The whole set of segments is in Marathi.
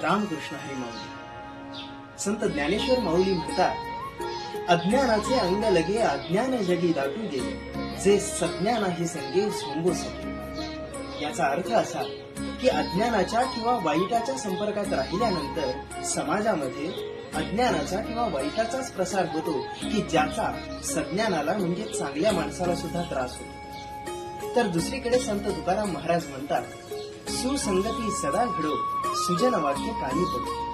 रामकृष्ण हरी माऊली. संत ज्ञानेश्वर माऊली म्हणतात, अज्ञानाचे अंग लगे अज्ञान जगी दाटू गेले, जे सज्ञानाही संगे सोंबू सके. याचा अर्थ असा की अज्ञानाच्या किंवा वाईटाच्या संपर्कात राहिल्यानंतर समाजामध्ये अज्ञानाचा किंवा वाईटाचाच प्रसार होतो की ज्याचा सज्ञानाला म्हणजे चांगल्या माणसाला सुद्धा त्रास होतो. तर दुसरीकडे संत तुकाराम महाराज म्हणतात, सुसंगती सदा घडो, सुजन वाक्य कानी पडो.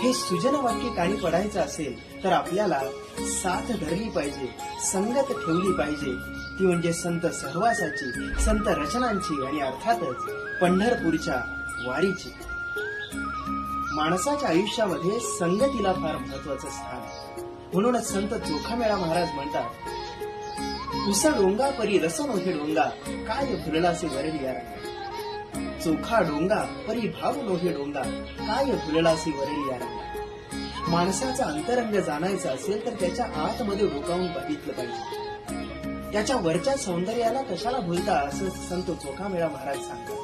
हे सुजन वाक्य कानी पडायचं असेल तर आपल्याला साथ धरली पाहिजे, संगत ठेवली पाहिजे. ती म्हणजे संत सहवासाची, संत रचनांची आणि अर्थातच पंढरपूरच्या वारीची. माणसाच्या आयुष्यामध्ये संगतीला फार महत्वाचं स्थान आहे. म्हणूनच संत चोखामेळा महाराज म्हणतात, उसा डोंगा परी रस नोहे डोंगा, काय फुललासे वरली रंगा. चोखा डोंगा परी भाव नोहे डोंगा, काय फुललासे वरली रंगा. माणसाचा अंतरंग जाणायचा असेल तर त्याच्या आतमध्ये डोकावून बघितलं पाहिजे. त्याच्या वरच्या सौंदर्याला कशाला भुलता, असं संत चोखामेळा महाराज सांगतात.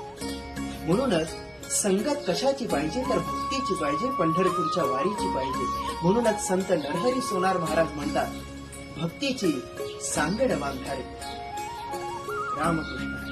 म्हणूनच संगत कशाची पाहिजे तर भक्तीची पाहिजे, पंढरपूरच्या वारीची पाहिजे. म्हणूनच संत नरहरी सोनार महाराज म्हणतात, भक्तीची सांगड बांधारे. रामकृष्ण.